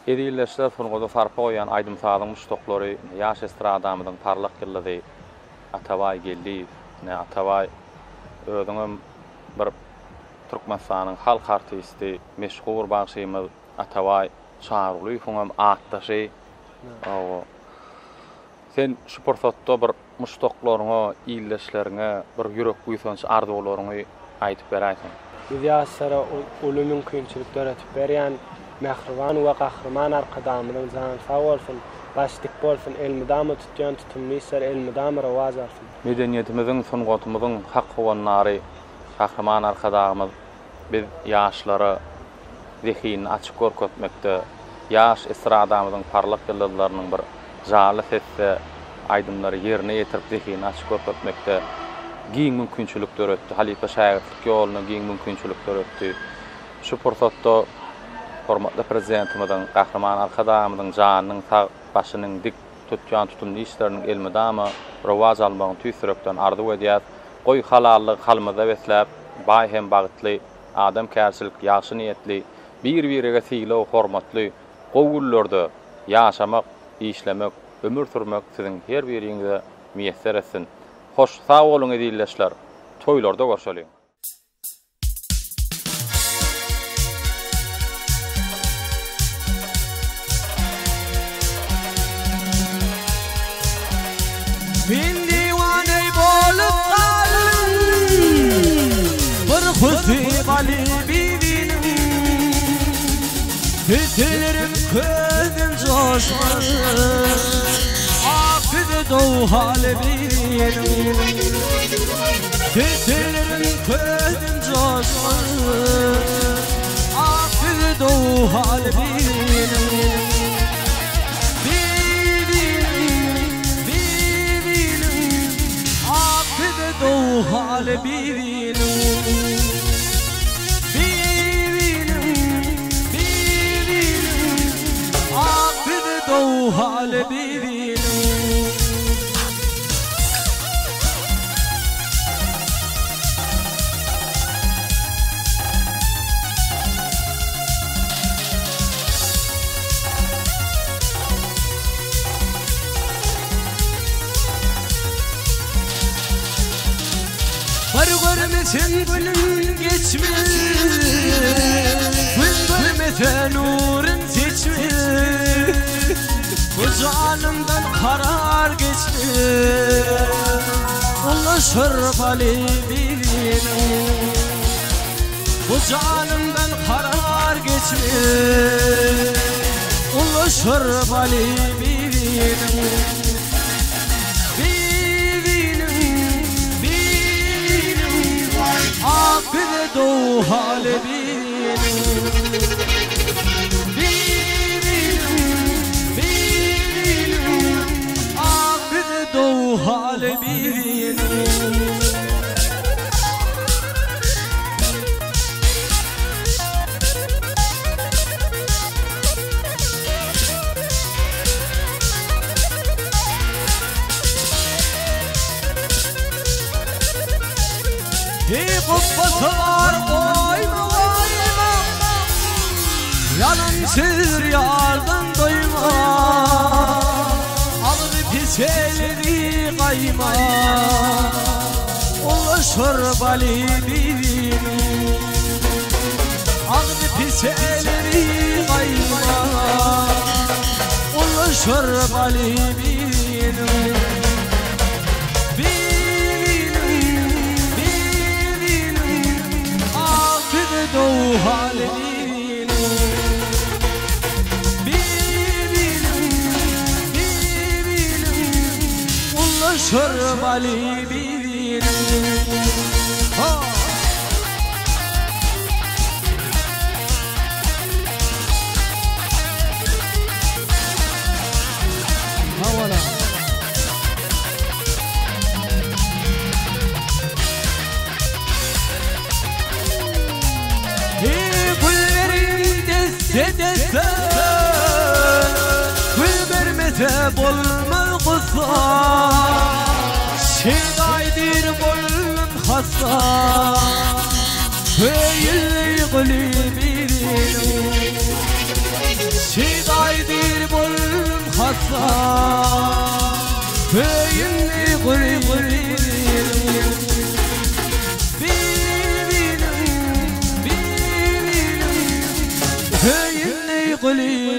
Edilleşler sonunda farpa koyan aydym sağlamış toklary ýaş estradamyň parlak ýylları Atabay geldi. Ne Atabay özüňem bir Türkmenistanyň halk artisti meşhur bagşymyz Atabay çağrıly hoňam atdaşy. Sen şu pursatda bir muştoklaryňa, illeşleriňe, bir ýürek guýsanç arzularyňy aýdyp berýärsiň. Biz ýaşlara uly mümkinçilikler öretip berýän mehriban we gahryman arkadamyň jany sag bolsun, başlyk bolsun, elmidamy tutýan tutumlysar elmidamy rewaj alsyn. Medeniýetimiziň sungatymyzyň hak howanlary, gahryman arkadamyz biz ýaşlara zihini açyk görkezmekde, ýaş estradamyzyň parlak ýyldızlarynyň bir jaly sesse aydymlary ýerine ýetirip zihini açyk görkezmekde giň mümkinçilikler ötdi. Halipa şäherlik ýoluny giň mümkinçilikler ötdi. Şu pursatda hormatly prezidentimiziň, gahryman arkadamyzyň janynyň sag başynyň dik tutýan tutumly işleriniň elmidamy rewaj almagyny tüýsürekden arzu edýär. Goý halallyk halmyza besläp, baý hem bagytly, adam kärçilik, ýaşy niýetli, bir-birige syýlaw, hormatly gowullarda ýaşamak, işlemek, ömür sürmek siziň her biriňize müýesser etsin. Hoş sağ olun edilleşler. Toylarda görüşelim. Men diwane bolup galym, bir husi galibinim. Tütülerim közüm coşmalı, akıdı doğu halibinim. Tütülerim közüm coşmalı, akıdı doğu halibinim. Doğu hali bivinim, akıdı doğu hali bivinim. Görmesen gülüm geçmez, gül görmesen nurun seçmez. Bu canımdan karar geçmez, ulaşır bali bivinim. Bu canımdan karar geçmez, ulaşır bali bivinim. Akıdı doğu hali bivinim, akıdı doğu hali bivinim. Kubbası var koyma koyma, yalansız yardan doyma. Alır pis elini kayma, ulaşır bali bivinim. Alır pis elini kayma, ulaşır bali bivinim. Doğu hali bivinim, ulaşır bali bivinim. Havala. Dedese gül vermese bolma kusa, şedaydir bolum hassa, heyli gülü bivinim. bollum hassa Höyünni guri guri Höyünni guri